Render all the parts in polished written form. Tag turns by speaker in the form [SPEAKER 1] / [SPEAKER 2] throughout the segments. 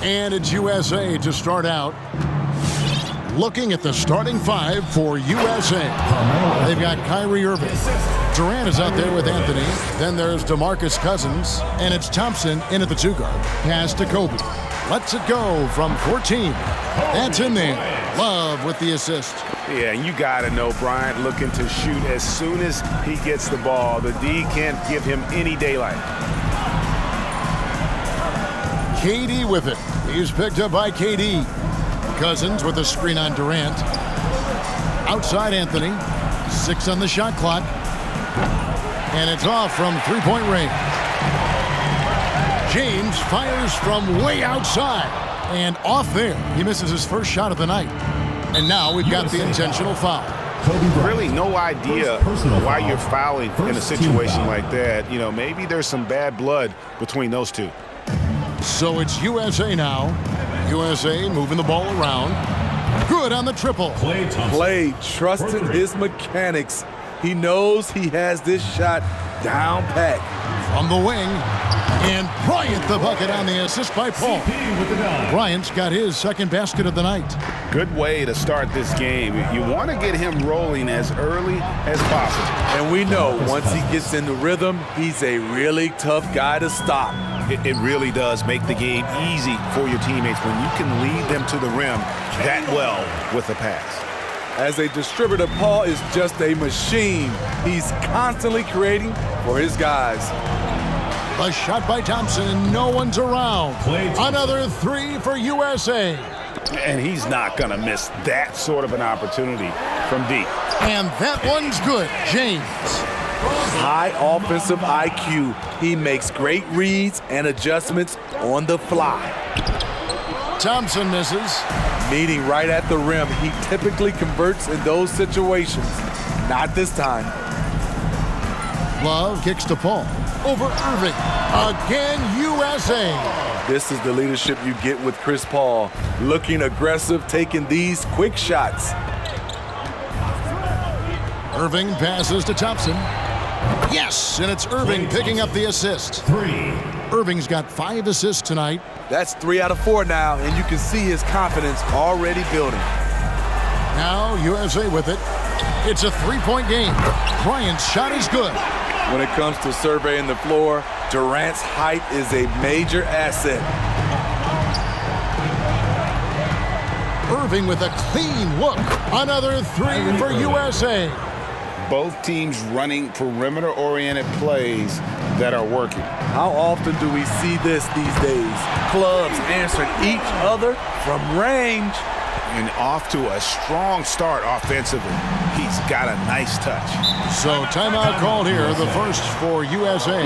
[SPEAKER 1] And it's USA to start out. Looking at the starting five for USA. They've got Kyrie Irving. Durant is out there with Anthony. Then there's Demarcus Cousins. And it's Thompson in at the 2 guard. Pass to Kobe. Lets it go from 14. That's in there. Love with the assist.
[SPEAKER 2] Yeah, you got to know Bryant looking to shoot as soon as he gets the ball. The D can't give him any daylight.
[SPEAKER 1] KD with it. He's picked up by KD. Cousins with a screen on Durant. Outside Anthony. 6 on the shot clock. And it's off from three-point range. James fires from way outside. And off there. He misses his first shot of the night. And now we've got the intentional foul.
[SPEAKER 2] Really no idea why you're fouling in a situation like that. You know, maybe there's some bad blood between those two.
[SPEAKER 1] So it's USA now. USA moving the ball around. Good on the triple.
[SPEAKER 3] Clay trusting his mechanics. He knows he has this shot down pat.
[SPEAKER 1] From the wing. And Bryant the bucket on the assist by Paul. Bryant's got his second basket of the night.
[SPEAKER 2] Good way to start this game. You want to get him rolling as early as possible.
[SPEAKER 3] And we know once he gets in the rhythm, he's a really tough guy to stop.
[SPEAKER 2] It really does make the game easy for your teammates when you can lead them to the rim that well with a pass.
[SPEAKER 3] As a distributor, Paul is just a machine. He's constantly creating for his guys.
[SPEAKER 1] A shot by Thompson, and no one's around. Another 3 for USA.
[SPEAKER 2] And he's not going to miss that sort of an opportunity from deep.
[SPEAKER 1] And that one's good. James.
[SPEAKER 3] High offensive IQ. He makes great reads and adjustments on the fly.
[SPEAKER 1] Thompson misses.
[SPEAKER 3] Meeting right at the rim, he typically converts in those situations. Not this time.
[SPEAKER 1] Love kicks to Paul. Over Irving. Again, USA.
[SPEAKER 3] This is the leadership you get with Chris Paul. Looking aggressive, taking these quick shots.
[SPEAKER 1] Irving passes to Thompson. Yes, and it's Irving picking up the assist. 3. Irving's got 5 assists tonight.
[SPEAKER 3] That's 3 out of 4 now, and you can see his confidence already building.
[SPEAKER 1] Now USA with it. It's a 3-point game. Bryant's shot is good.
[SPEAKER 3] When it comes to surveying the floor, Durant's height is a major asset.
[SPEAKER 1] Irving with a clean look. Another 3 for USA.
[SPEAKER 2] Both teams running perimeter-oriented plays that are working.
[SPEAKER 3] How often do we see this these days? Clubs answering each other from range.
[SPEAKER 2] And off to a strong start offensively. He's got a nice touch.
[SPEAKER 1] So timeout called here, the first for USA.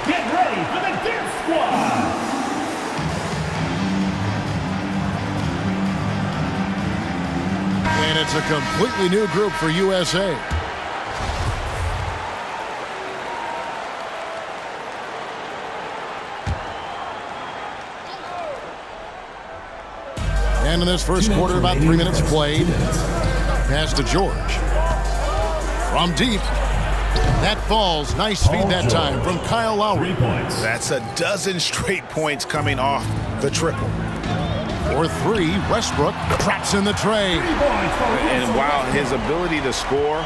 [SPEAKER 4] Get ready for the dance squad.
[SPEAKER 1] And it's a completely new group for USA. And in this first quarter, about 3 minutes played. Pass to George. From deep. That falls. Nice feed that time from Kyle Lowry.
[SPEAKER 2] That's a dozen straight points coming off the triple.
[SPEAKER 1] For three, Westbrook drops in the tray.
[SPEAKER 2] And while his ability to score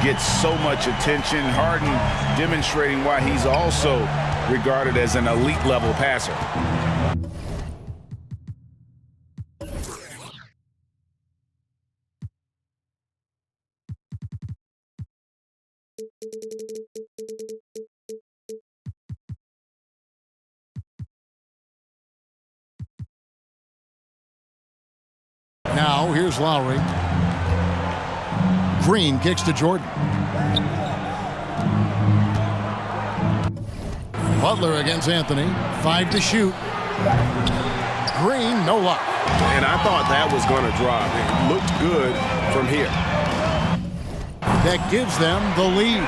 [SPEAKER 2] gets so much attention, Harden demonstrating why he's also regarded as an elite level passer.
[SPEAKER 1] Now, here's Lowry. Green kicks to Jordan. Butler against Anthony. 5 to shoot. Green, no luck.
[SPEAKER 2] And I thought that was going to drop. It looked good from here.
[SPEAKER 1] That gives them the lead.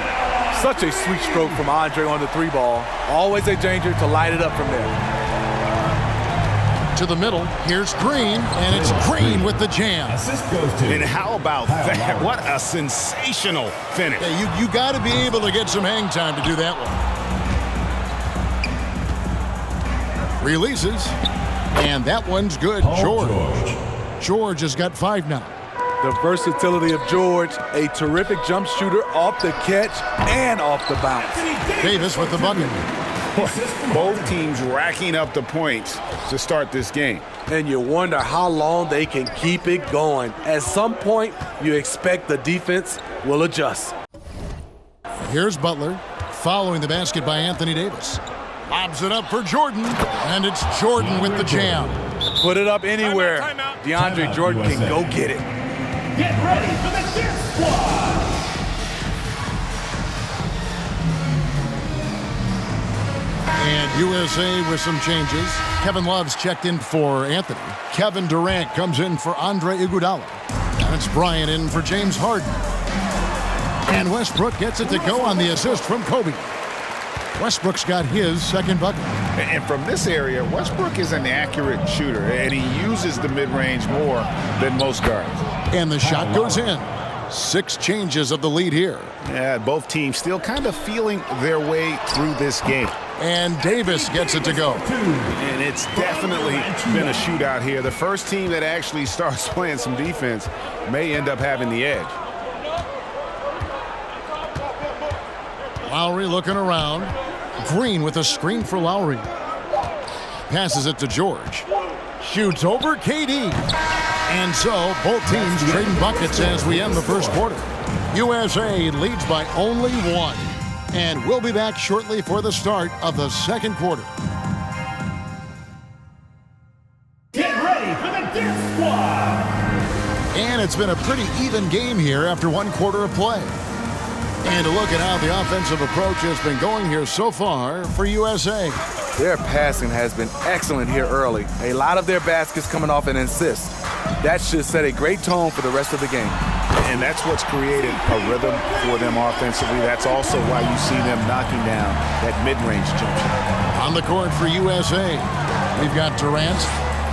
[SPEAKER 3] Such a sweet stroke from Andre on the three ball. Always a danger to light it up from there.
[SPEAKER 1] To the middle, here's Green, and it's Green with the jam.
[SPEAKER 4] Assist goes to.
[SPEAKER 2] And how about that? What a sensational finish.
[SPEAKER 1] Yeah, you got to be able to get some hang time to do that one. Releases, and that one's good. George has got 5 now.
[SPEAKER 3] The versatility of George, a terrific jump shooter off the catch and off the bounce.
[SPEAKER 1] Davis with the bucket.
[SPEAKER 2] Both teams racking up the points to start this game.
[SPEAKER 3] And you wonder how long they can keep it going. At some point, you expect the defense will adjust.
[SPEAKER 1] Here's Butler, following the basket by Anthony Davis. Lobs it up for Jordan, and it's Jordan with the jam.
[SPEAKER 3] Put it up anywhere. DeAndre Jordan can go get it.
[SPEAKER 4] Get ready for the dance squad.
[SPEAKER 1] And USA with some changes. Kevin Love's checked in for Anthony. Kevin Durant comes in for Andre Iguodala. And it's Bryant in for James Harden. And Westbrook gets it to go on the assist from Kobe. Westbrook's got his second bucket.
[SPEAKER 2] And from this area, Westbrook is an accurate shooter, and he uses the mid-range more than most guards.
[SPEAKER 1] And the shot goes in. 6 changes of the lead here.
[SPEAKER 2] Yeah, both teams still kind of feeling their way through this game.
[SPEAKER 1] And Davis gets it to go.
[SPEAKER 2] And it's definitely been a shootout here. The first team that actually starts playing some defense may end up having the edge.
[SPEAKER 1] Lowry looking around. Green with a screen for Lowry. Passes it to George. Shoots over KD. And so both teams trading buckets as we end the first quarter. USA leads by only 1. And we'll be back shortly for the start of the second quarter.
[SPEAKER 4] Get ready for the dance squad.
[SPEAKER 1] And it's been a pretty even game here after 1 quarter of play. And to look at how the offensive approach has been going here so far for USA.
[SPEAKER 3] Their passing has been excellent here early. A lot of their baskets coming off an assist. That should set a great tone for the rest of the game.
[SPEAKER 2] And that's what's created a rhythm for them offensively. That's also why you see them knocking down that mid-range jump shot.
[SPEAKER 1] On the court for USA, we've got Durant.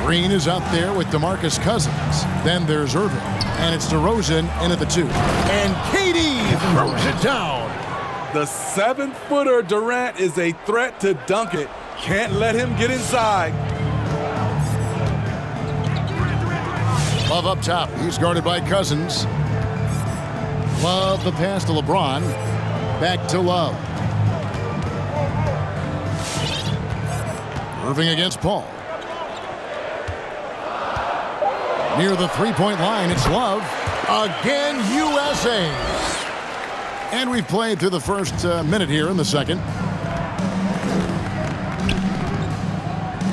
[SPEAKER 1] Green is out there with Demarcus Cousins. Then there's Irving. And it's DeRozan in at the 2. And KD throws it down.
[SPEAKER 3] The 7-footer Durant is a threat to dunk it. Can't let him get inside.
[SPEAKER 1] Love up top. He's guarded by Cousins. Love the pass to LeBron. Back to Love. Irving against Paul. Near the three-point line, it's Love. Again, USA. And we've played through the first minute here in the second.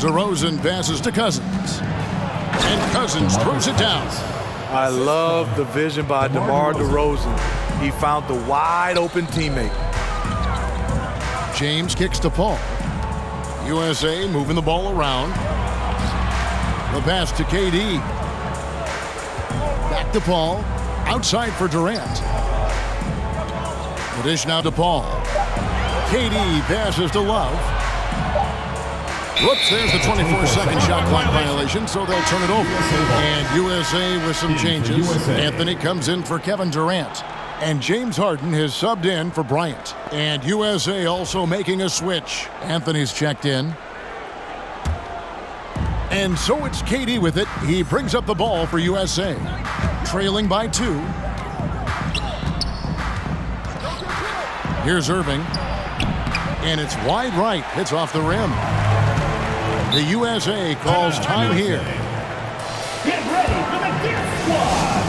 [SPEAKER 1] DeRozan passes to Cousins. And Cousins throws it down.
[SPEAKER 3] I love the vision by DeMar DeRozan. He found the wide-open teammate.
[SPEAKER 1] James kicks to Paul. USA moving the ball around. The pass to KD. Back to Paul. Outside for Durant. The dish now to Paul. KD passes to Love. Whoops, there's the 24-second shot clock violation, so they'll turn it over. And USA with some changes. Anthony comes in for Kevin Durant. And James Harden has subbed in for Bryant. And USA also making a switch. Anthony's checked in. And so it's KD with it. He brings up the ball for USA. Trailing by 2. Here's Irving. And it's wide right. Hits off the rim. The USA calls time here.
[SPEAKER 4] Get ready for the dance squad.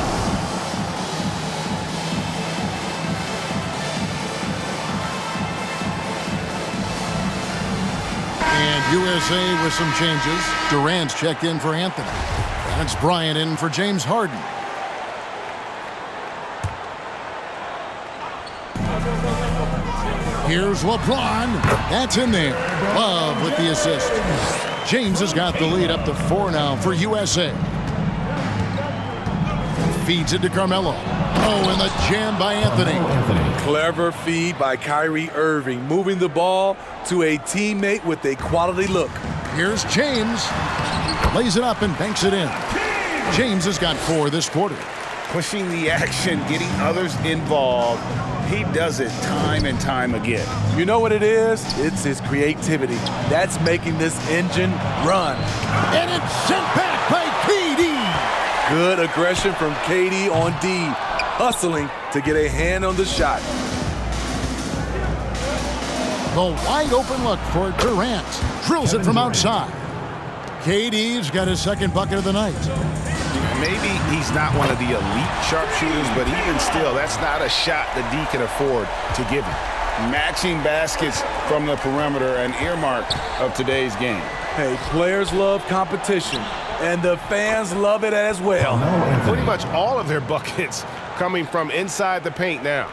[SPEAKER 1] And USA with some changes. Durant's checked in for Anthony. That's Bryant in for James Harden. Here's LeBron. That's in there. Love with the assist. James has got the lead up to 4 now for USA. Feeds it to Carmelo. Oh, and the jam by Anthony.
[SPEAKER 3] Clever feed by Kyrie Irving, moving the ball to a teammate with a quality look.
[SPEAKER 1] Here's James. Lays it up and banks it in. James has got 4 this quarter.
[SPEAKER 2] Pushing the action, getting others involved. He does it time and time again.
[SPEAKER 3] You know what it is? It's his creativity. That's making this engine run.
[SPEAKER 1] And it's sent back by KD.
[SPEAKER 3] Good aggression from KD on D, hustling to get a hand on the shot.
[SPEAKER 1] The wide open look for Durant. Drills it from outside. KD's got his second bucket of the night.
[SPEAKER 2] Maybe he's not one of the elite sharpshooters, but even still, that's not a shot that D can afford to give him. Matching baskets from the perimeter, an earmark of today's game.
[SPEAKER 3] Hey, players love competition, and the fans love it as well.
[SPEAKER 5] Pretty much all of their buckets coming from inside the paint now.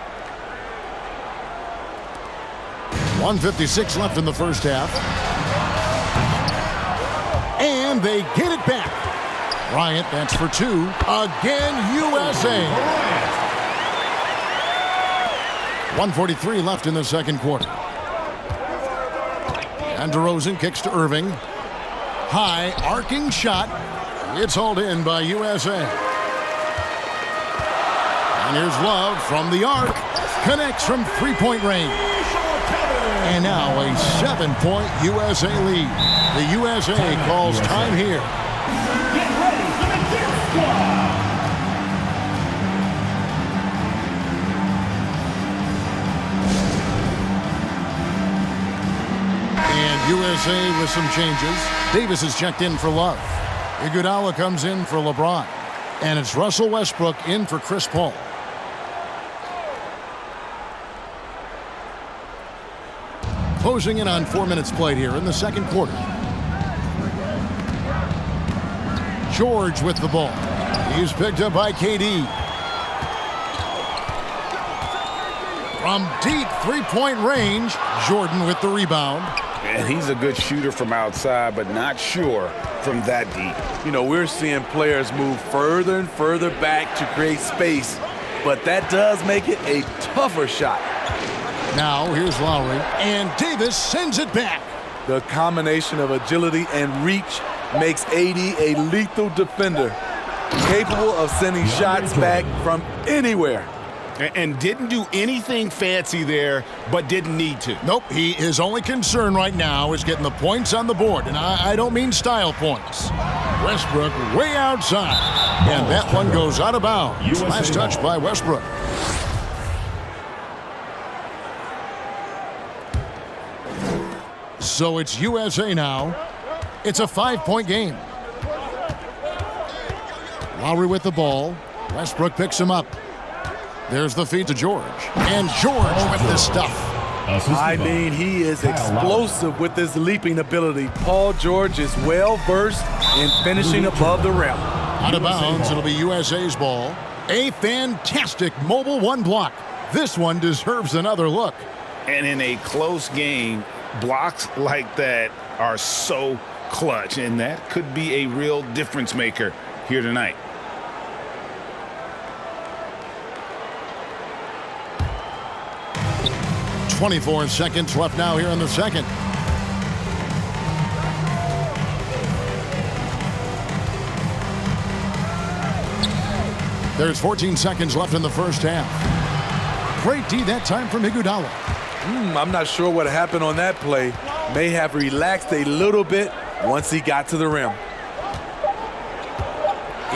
[SPEAKER 1] 1:56 left in the first half. And they get it back. Bryant, that's for 2. Again, USA. 1:43 left in the second quarter. And DeRozan kicks to Irving. High, arcing shot. It's hauled in by USA. And here's Love from the arc. Connects from three-point range. And now a 7-point USA lead. The USA calls time here.
[SPEAKER 4] Get ready for the dance squad.
[SPEAKER 1] And USA with some changes. Davis is checked in for Love. Iguodala comes in for LeBron. And it's Russell Westbrook in for Chris Paul. Closing in on 4 minutes played here in the second quarter. George with the ball. He's picked up by KD. From deep three-point range, Jordan with the rebound.
[SPEAKER 2] And he's a good shooter from outside, but not sure from that deep.
[SPEAKER 3] You know, we're seeing players move further and further back to create space, but that does make it a tougher shot.
[SPEAKER 1] Now, here's Lowry, and Davis sends it back.
[SPEAKER 3] The combination of agility and reach makes AD a lethal defender, capable of sending shots back from anywhere.
[SPEAKER 5] And didn't do anything fancy there, but didn't need to.
[SPEAKER 1] Nope, his only concern right now is getting the points on the board, and I don't mean style points. Westbrook way outside, and that one goes out of bounds. Last touch by Westbrook. So it's USA now. It's a 5-point game. Lowry with the ball. Westbrook picks him up. There's the feed to George. And George with the stuff.
[SPEAKER 3] I mean, he is explosive with his leaping ability. Paul George is well-versed in finishing above the rim.
[SPEAKER 1] Out of bounds, it'll be USA's ball. A fantastic mobile one block. This one deserves another look.
[SPEAKER 2] And in a close game, blocks like that are so clutch, and that could be a real difference maker here tonight.
[SPEAKER 1] .24 seconds left now here in the second. There's 14 seconds left in the first half. Great D that time from Iguodala.
[SPEAKER 3] I'm not sure what happened on that play. May have relaxed a little bit once he got to the rim.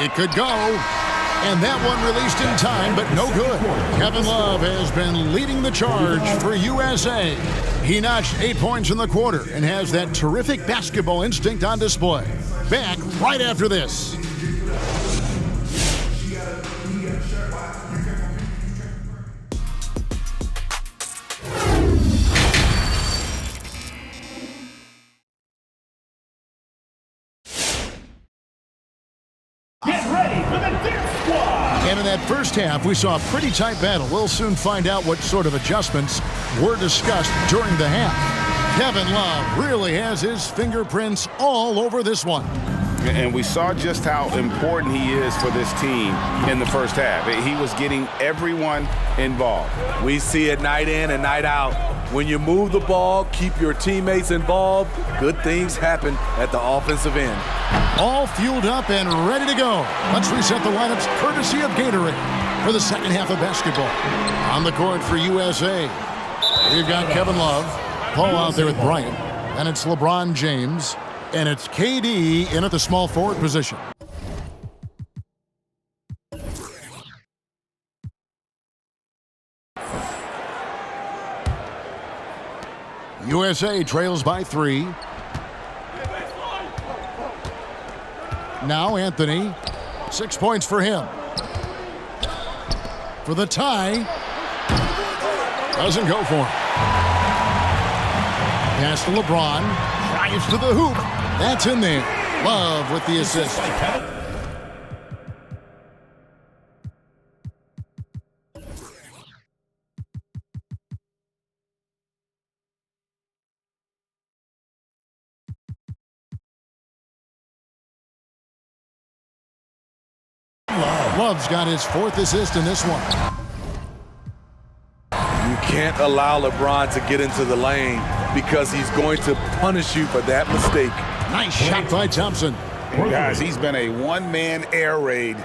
[SPEAKER 1] It could go. And that one released in time, but no good. Kevin Love has been leading the charge for USA. He notched 8 points in the quarter and has that terrific basketball instinct on display. Back right after this.
[SPEAKER 4] Get ready for the Death Squad!
[SPEAKER 1] And in that first half, we saw a pretty tight battle. We'll soon find out what sort of adjustments were discussed during the half. Kevin Love really has his fingerprints all over this one.
[SPEAKER 2] And we saw just how important he is for this team in the first half. He was getting everyone involved.
[SPEAKER 3] We see it night in and night out. When you move the ball, keep your teammates involved, good things happen at the offensive end.
[SPEAKER 1] All fueled up and ready to go. Let's reset the lineups courtesy of Gatorade for the second half of basketball. On the court for USA, we've got Kevin Love, Paul out there with Bryant, and it's LeBron James, and it's KD in at the small forward position. USA trails by 3. Now Anthony, 6 points for him. For the tie, doesn't go for him. Pass to LeBron, drives to the hoop. That's in there. Love with the assist. Love's got his 4th assist in this one.
[SPEAKER 3] You can't allow LeBron to get into the lane because he's going to punish you for that mistake.
[SPEAKER 1] Nice shot by Thompson.
[SPEAKER 2] And guys, he's been a one-man air raid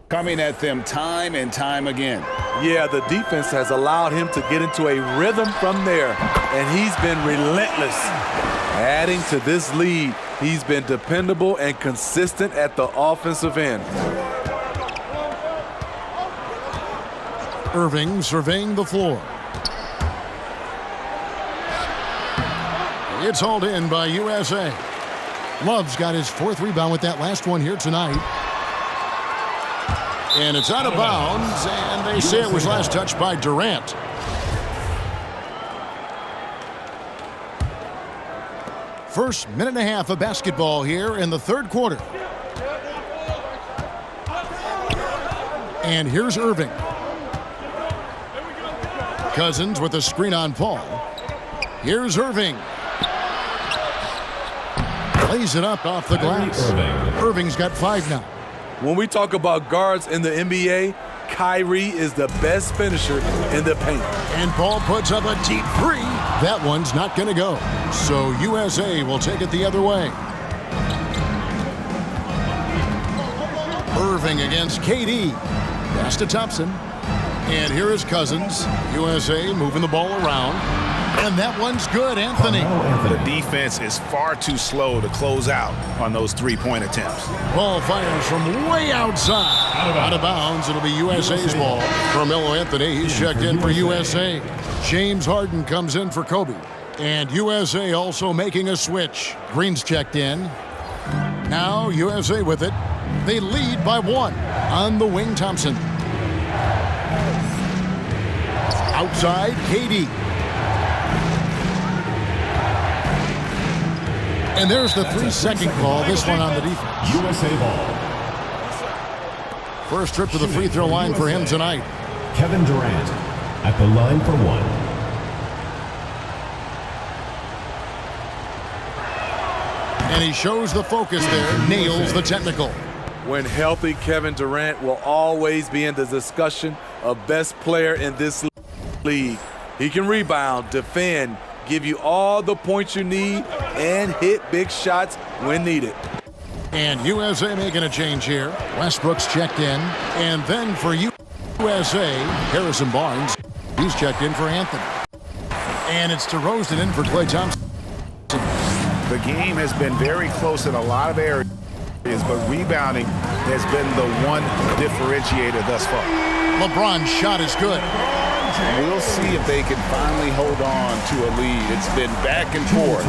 [SPEAKER 2] coming at them time and time again.
[SPEAKER 3] Yeah, the defense has allowed him to get into a rhythm from there, and he's been relentless. Adding to this lead, he's been dependable and consistent at the offensive end.
[SPEAKER 1] Irving surveying the floor. It's hauled in by USA. Love's got his 4th rebound with that last one here tonight. And it's out of bounds, and they say it was last touched by Durant. First minute and a half of basketball here in the third quarter. And here's Irving. Cousins with a screen on Paul. Here's Irving. Lays it up off the glass. Irving's got 5 now.
[SPEAKER 3] When we talk about guards in the NBA, Kyrie is the best finisher in the paint.
[SPEAKER 1] And Paul puts up a deep 3. That one's not going to go. So USA will take it the other way. Irving against KD. Pass to Thompson. And here is Cousins. USA moving the ball around. And that one's good, Anthony.
[SPEAKER 2] The defense is far too slow to close out on those three-point attempts.
[SPEAKER 1] Ball fires from way outside. Out of bounds. It'll be USA's ball. Carmelo Anthony, he's checked in for USA. James Harden comes in for Kobe. And USA also making a switch. Green's checked in. Now USA with it. They lead by 1 on the wing, Thompson. Outside, KD. And there's the 3-second call, this one on the defense.
[SPEAKER 6] USA ball.
[SPEAKER 1] First trip to the free throw line for him tonight.
[SPEAKER 6] Kevin Durant at the line for 1.
[SPEAKER 1] And he shows the focus there, nails the technical.
[SPEAKER 3] When healthy, Kevin Durant will always be in the discussion of best player in this league. He can rebound, defend, give you all the points you need, and hit big shots when needed.
[SPEAKER 1] And USA making a change here. Westbrook's checked in. And then for USA, Harrison Barnes, he's checked in for Anthony. And it's DeRozan in for Klay Thompson.
[SPEAKER 2] The game has been very close in a lot of areas. but rebounding has been the one differentiator thus far.
[SPEAKER 1] LeBron's shot is good.
[SPEAKER 2] We'll see if they can finally hold on to a lead. It's been back and forth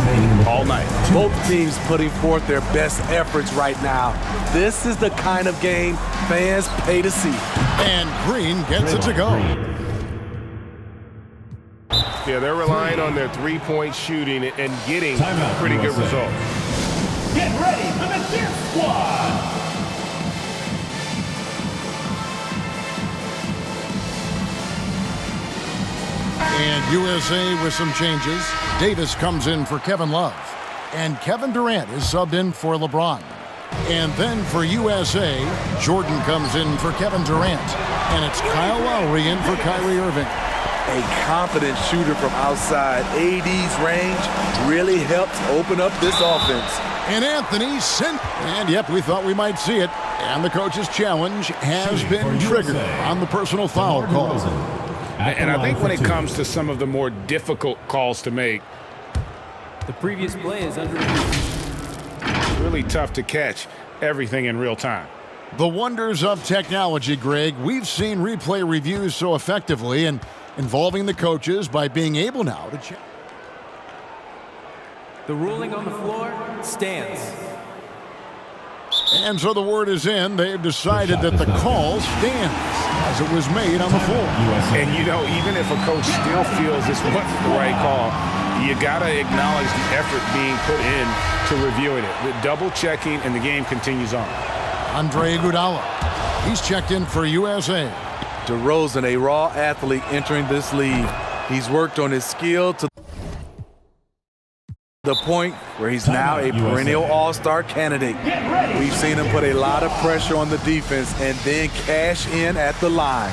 [SPEAKER 2] all night.
[SPEAKER 3] Both teams putting forth their best efforts right now. This is the kind of game fans pay to see.
[SPEAKER 1] And Green gets it to go.
[SPEAKER 5] Yeah, they're relying on their three-point shooting and getting pretty good results.
[SPEAKER 4] Get ready for the Death Squad.
[SPEAKER 1] And USA with some changes. Davis comes in for Kevin Love. And Kevin Durant is subbed in for LeBron. And then for USA, Jordan comes in for Kevin Durant. And it's Kyle Lowry in for Kyrie Irving.
[SPEAKER 3] A confident shooter from outside AD's range really helps open up this offense.
[SPEAKER 1] And Anthony sent. And yep, we thought we might see it. And the coach's challenge has been triggered on the personal foul call.
[SPEAKER 5] And I think when it comes to some of the more difficult calls to make,
[SPEAKER 7] the previous play is under.
[SPEAKER 5] it's really tough to catch everything in real time.
[SPEAKER 1] The wonders of technology, Greg. We've seen replay reviews so effectively and involving the coaches by being able now to check.
[SPEAKER 7] The ruling on the floor stands.
[SPEAKER 1] And so the word is in. They've decided that the call stands as it was made on the floor.
[SPEAKER 5] And, you know, even if a coach still feels this wasn't the right call, you got to acknowledge the effort being put in to reviewing it. The double checking, and the game continues on.
[SPEAKER 1] Andre Iguodala. He's checked in for USA.
[SPEAKER 3] DeRozan, a raw athlete entering this league. He's worked on his skill to the point where he's now a perennial all-star candidate. We've seen him put a lot of pressure on the defense and then cash in at the line.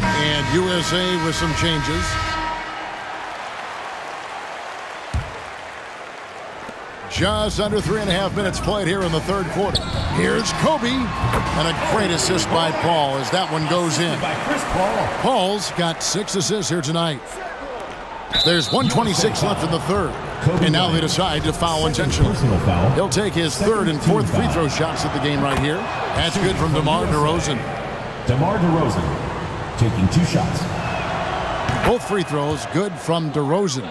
[SPEAKER 1] And USA with some changes. Just under 3.5 minutes played here in the third quarter. Here's Kobe. And a great assist by Paul as that one goes in. Paul's got 6 assists here tonight. There's 1:26 left in the third. And now they decide to foul intentionally. He'll take his third and fourth free throw shots at the game right here. That's good from DeMar DeRozan.
[SPEAKER 6] DeMar DeRozan taking 2 shots.
[SPEAKER 1] Both free throws good from DeRozan.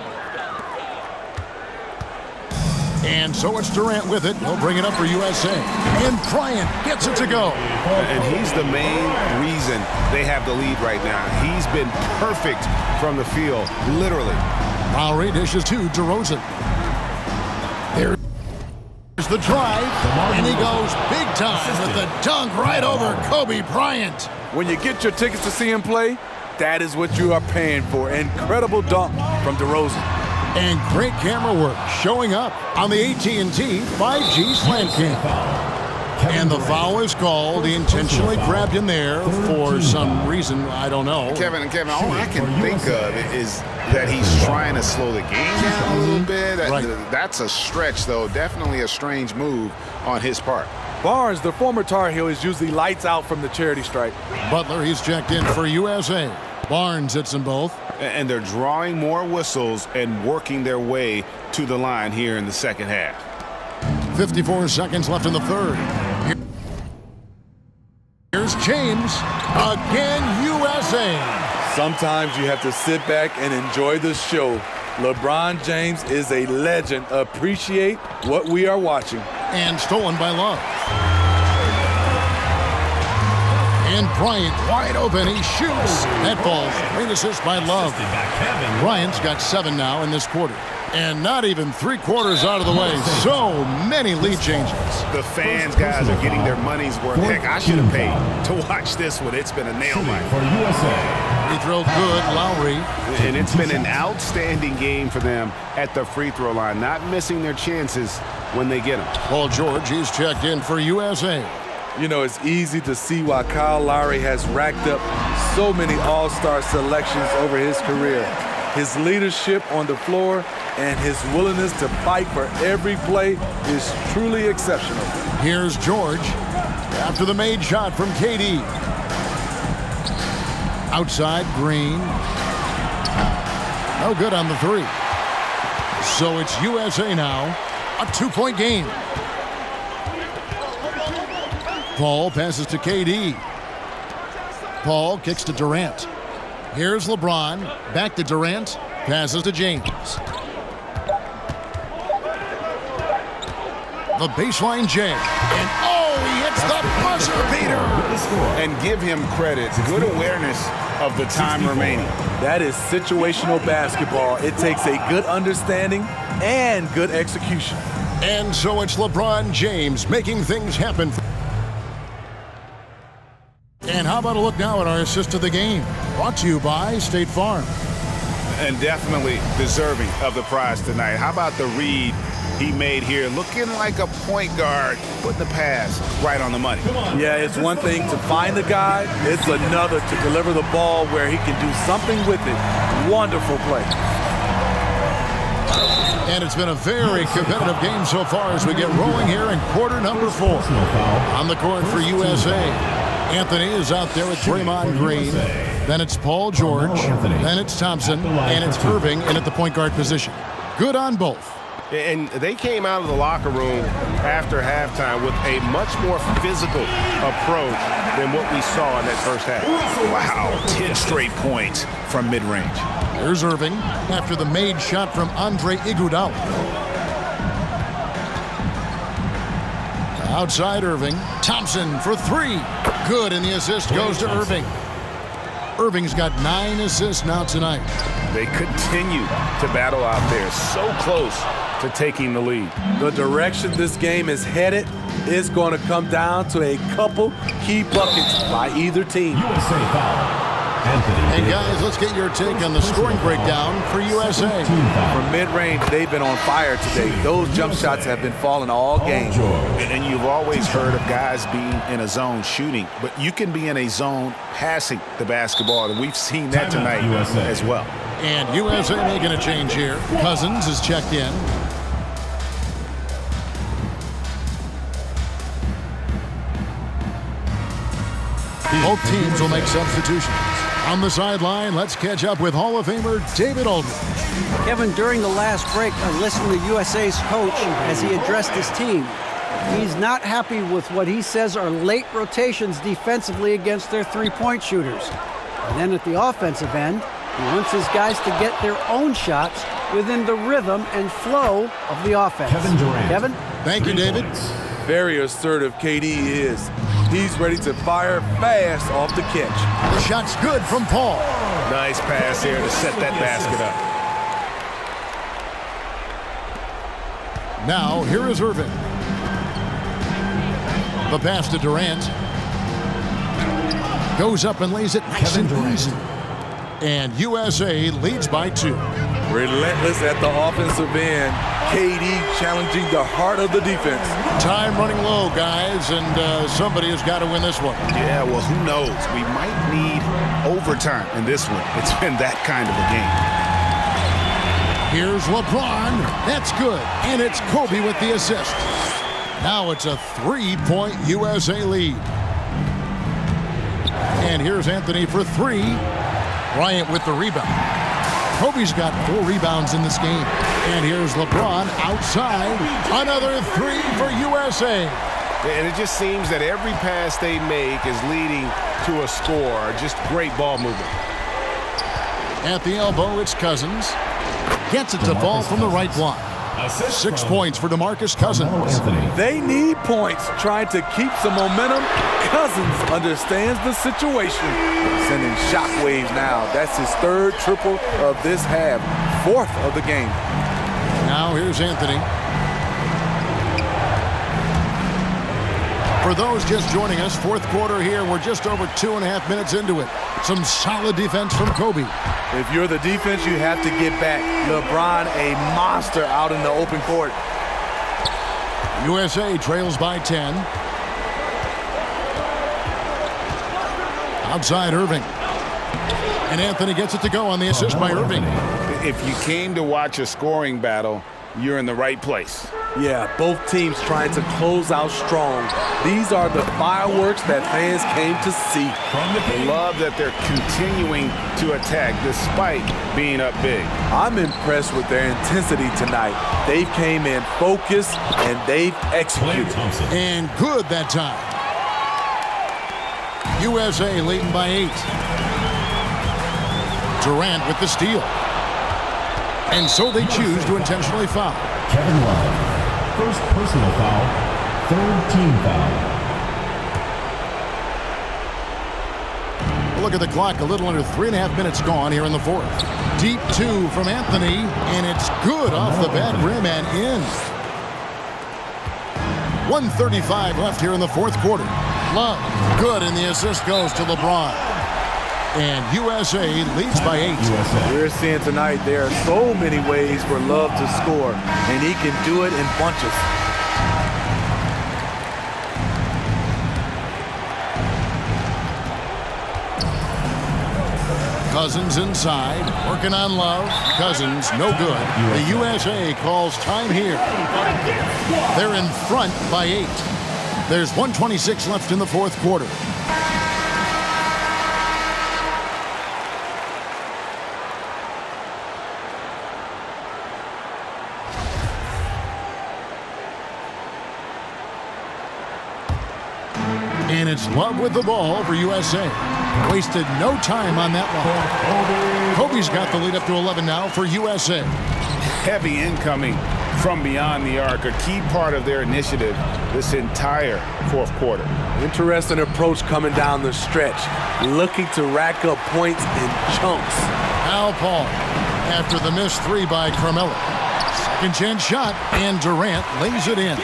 [SPEAKER 1] And so it's Durant with it. He'll bring it up for USA. And Bryant gets it to go.
[SPEAKER 2] And he's the main reason they have the lead right now. He's been perfect from the field, literally.
[SPEAKER 1] Lowry dishes to DeRozan. There's the drive, and he goes big time with the dunk right over Kobe Bryant.
[SPEAKER 3] When you get your tickets to see him play, that is what you are paying for. Incredible dunk from DeRozan.
[SPEAKER 1] And great camera work showing up on the AT&T 5G slant cam. And the foul is called. He intentionally grabbed him there for some reason. I don't know.
[SPEAKER 2] Kevin, all I can think of is that he's trying to slow the game down a little bit.
[SPEAKER 1] Right.
[SPEAKER 2] That's a stretch, though. Definitely a strange move on his part.
[SPEAKER 3] Barnes, the former Tar Heel, is usually lights out from the charity stripe.
[SPEAKER 1] Butler, he's checked in for USA. Barnes hits them both.
[SPEAKER 2] And they're drawing more whistles and working their way to the line here in the second half.
[SPEAKER 1] 54 seconds left in the third. Here's James. Again, USA.
[SPEAKER 3] Sometimes you have to sit back and enjoy the show. LeBron James is a legend. Appreciate what we are watching.
[SPEAKER 1] And stolen by Love. And Bryant wide open. He shoots. That falls. Great assist by Love. Bryant's got 7 now in this quarter. And not even 3 quarters out of the way. So many lead changes.
[SPEAKER 2] The fans, guys, are getting their money's worth. Heck, I should have paid to watch this one. It's been a nail biter.
[SPEAKER 6] For USA.
[SPEAKER 1] Free throw good, Lowry.
[SPEAKER 2] And it's been an outstanding game for them at the free throw line. Not missing their chances when they get them.
[SPEAKER 1] Paul George, he's checked in for USA.
[SPEAKER 3] You know, it's easy to see why Kyle Lowry has racked up so many all-star selections over his career. His leadership on the floor and his willingness to fight for every play is truly exceptional.
[SPEAKER 1] Here's George after the made shot from KD. Outside, Green. No good on the 3. So it's USA now, a 2-point game. Paul passes to KD. Paul kicks to Durant. Here's LeBron. Back to Durant. Passes to James. The baseline J. And he hits the buzzer beater.
[SPEAKER 2] And give him credit. Good awareness of the time remaining.
[SPEAKER 3] That is situational basketball. It takes a good understanding and good execution.
[SPEAKER 1] And so it's LeBron James making things happen. And how about a look now at our assist of the game? Brought to you by State Farm.
[SPEAKER 2] And definitely deserving of the prize tonight. How about the read he made here? Looking like a point guard, putting the pass right on the money.
[SPEAKER 3] Yeah, it's one thing to find the guy. It's another to deliver the ball where he can do something with it. Wonderful play.
[SPEAKER 1] And it's been a very competitive game so far as we get rolling here in quarter number 4. On the court for USA, Anthony is out there with Draymond Green. Then it's Paul George. Then it's Thompson. And it's Irving in at the point guard position. Good on both.
[SPEAKER 8] And they came out of the locker room after halftime with a much more physical approach than what we saw in that first half.
[SPEAKER 2] Wow, 10 straight points from mid-range.
[SPEAKER 1] Here's Irving after the made shot from Andre Iguodala. Outside Irving. Thompson for 3. Good, and the assist goes to Irving. Irving's got 9 assists now tonight.
[SPEAKER 2] They continue to battle out there, so close to taking the lead.
[SPEAKER 3] The direction this game is headed is going to come down to a couple key buckets by either team.
[SPEAKER 6] USA foul. Anthony.
[SPEAKER 1] And guys, let's get your take on the scoring breakdown for USA.
[SPEAKER 3] From mid-range, they've been on fire today. Those jump shots have been falling all game.
[SPEAKER 2] And you've always heard of guys being in a zone shooting, but you can be in a zone passing the basketball, and we've seen that tonight as well.
[SPEAKER 1] And USA making a change here. Cousins is checked in. Both teams will make substitutions. On the sideline, let's catch up with Hall of Famer David Aldridge.
[SPEAKER 9] Kevin, during the last break, I listened to USA's coach as he addressed his team. He's not happy with what he says are late rotations defensively against their three-point shooters. And then at the offensive end, he wants his guys to get their own shots within the rhythm and flow of the offense.
[SPEAKER 6] Kevin Durant.
[SPEAKER 9] Kevin?
[SPEAKER 1] Thank you, David.
[SPEAKER 3] Very assertive KD is. He's ready to fire fast off the catch.
[SPEAKER 1] The shot's good from Paul.
[SPEAKER 8] Nice pass here to set that basket up.
[SPEAKER 1] Now, here is Irving. The pass to Durant. Goes up and lays it nice and easy. And USA leads by 2.
[SPEAKER 3] Relentless at the offensive end. KD challenging the heart of the defense.
[SPEAKER 1] Time running low, guys, and somebody has got to win this one.
[SPEAKER 2] Yeah, well, who knows? We might need overtime in this one. It's been that kind of a game.
[SPEAKER 1] Here's LeBron. That's good. And it's Kobe with the assist. Now it's a 3-point USA lead. And here's Anthony for 3. Bryant with the rebound. Kobe's got 4 rebounds in this game. And here's LeBron outside. Another 3 for USA.
[SPEAKER 8] And it just seems that every pass they make is leading to a score. Just great ball movement.
[SPEAKER 1] At the elbow, it's Cousins. Gets it to fall from the right block. 6 points for Demarcus Cousins.
[SPEAKER 3] They need points trying to keep some momentum. Cousins understands the situation. Sending shockwaves now. That's his 3rd triple of this half. 4th of the game.
[SPEAKER 1] Now here's Anthony. For those just joining us, 4th quarter here. We're just over 2.5 minutes into it. Some solid defense from Kobe.
[SPEAKER 3] If you're the defense, you have to get back. LeBron, a monster out in the open court.
[SPEAKER 1] USA trails by 10. Outside Irving. And Anthony gets it to go on the assist by Irving.
[SPEAKER 2] If you came to watch a scoring battle, you're in the right place.
[SPEAKER 3] Yeah, both teams trying to close out strong. These are the fireworks that fans came to see.
[SPEAKER 2] Love that they're continuing to attack despite being up big.
[SPEAKER 3] I'm impressed with their intensity tonight. They came in focused and they've executed.
[SPEAKER 1] And good that time. USA leading by 8. Durant with the steal. And so they choose to intentionally foul.
[SPEAKER 6] Kevin Love. First personal foul. Third team foul.
[SPEAKER 1] Look at the clock, a little under 3.5 minutes gone here in the fourth. Deep 2 from Anthony, and it's good off the bad rim and in. 1:35 left here in the fourth quarter. Love, good, and the assist goes to LeBron. And USA leads by 8.
[SPEAKER 3] We're seeing tonight there are so many ways for Love to score, and he can do it in bunches.
[SPEAKER 1] Cousins inside, working on Love. Cousins, no good. The USA calls time here. They're in front by 8. There's 1:26 left in the fourth quarter. And it's Love with the ball for USA. Wasted no time on that one. Kobe's got the lead up to 11 now for USA.
[SPEAKER 2] Heavy incoming from beyond the arc, a key part of their initiative this entire fourth quarter.
[SPEAKER 3] Interesting approach coming down the stretch, looking to rack up points in chunks.
[SPEAKER 1] Al Paul after the missed 3 by Carmelo. Second chance shot, and Durant lays it in.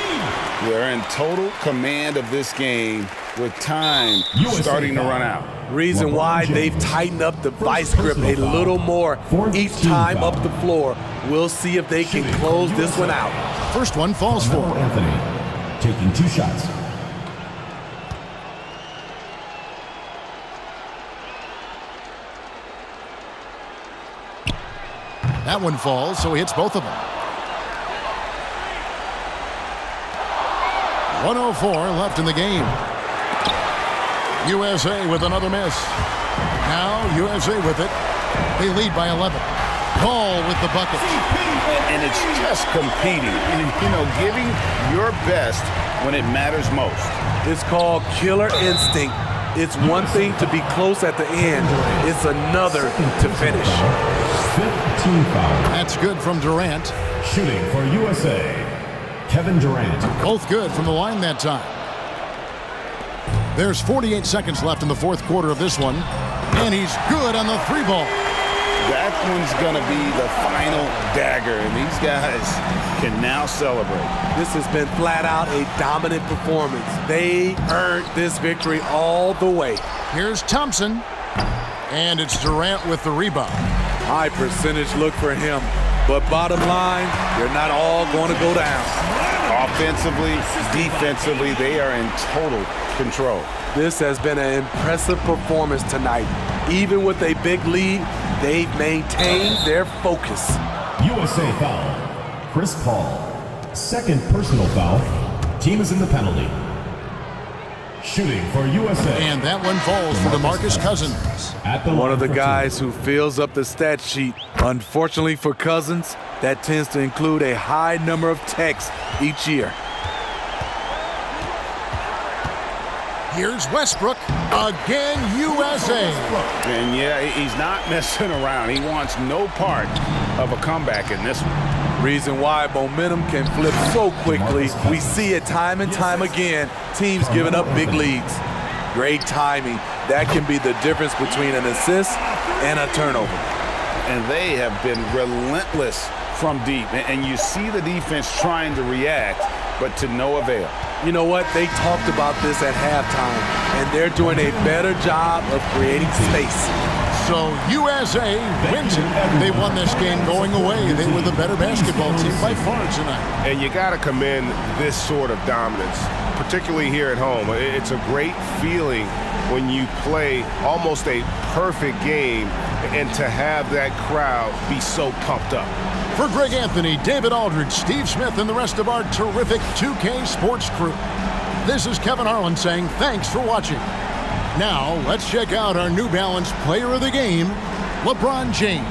[SPEAKER 2] They're in total command of this game with time starting to run out.
[SPEAKER 3] Reason why they've tightened up the vice grip a little more each time up the floor. We'll see if they can close this one out.
[SPEAKER 1] First one falls for
[SPEAKER 6] Anthony, taking 2 shots.
[SPEAKER 1] That one falls, so he hits both of them. 1:04 left in the game. USA with another miss. Now USA with it. They lead by 11. Ball with the bucket.
[SPEAKER 2] And it's just competing, giving your best when it matters most.
[SPEAKER 3] It's called killer instinct. It's one thing to be close at the end. It's another to finish.
[SPEAKER 6] 15 foul.
[SPEAKER 1] That's good from Durant.
[SPEAKER 6] Shooting for USA, Kevin Durant.
[SPEAKER 1] Both good from the line that time. There's 48 seconds left in the fourth quarter of this one. And he's good on the 3 ball.
[SPEAKER 2] That one's going to be the final dagger, and these guys can now celebrate.
[SPEAKER 3] This has been flat out a dominant performance. They earned this victory all the way.
[SPEAKER 1] Here's Thompson, and it's Durant with the rebound.
[SPEAKER 3] High percentage look for him, but bottom line, they're not all going to go down.
[SPEAKER 2] Offensively, defensively, they are in total control.
[SPEAKER 3] This has been an impressive performance tonight. Even with a big lead, they've maintained their focus.
[SPEAKER 6] USA foul. Chris Paul. Second personal foul. Team is in the penalty. Shooting for USA.
[SPEAKER 1] And that one falls for Demarcus Cousins.
[SPEAKER 3] One of the guys who fills up the stat sheet. Unfortunately for Cousins, that tends to include a high number of techs each year.
[SPEAKER 1] Here's Westbrook. Again, USA.
[SPEAKER 2] And yeah, he's not messing around. He wants no part of a comeback in this one.
[SPEAKER 3] Reason why momentum can flip so quickly. We see it time and time again. Teams giving up big leads. Great timing. That can be the difference between an assist and a turnover.
[SPEAKER 2] And they have been relentless from deep. And you see the defense trying to react, but to no avail.
[SPEAKER 3] You know what? They talked about this at halftime, and they're doing a better job of creating space.
[SPEAKER 1] So USA wins it. They won this game going away. They were the better basketball team by far tonight.
[SPEAKER 8] And you got to commend this sort of dominance, particularly here at home. It's a great feeling when you play almost a perfect game and to have that crowd be so pumped up.
[SPEAKER 1] For Greg Anthony, David Aldridge, Steve Smith, and the rest of our terrific 2K Sports crew, this is Kevin Harlan saying thanks for watching. Now, let's check out our New Balance Player of the Game, LeBron James.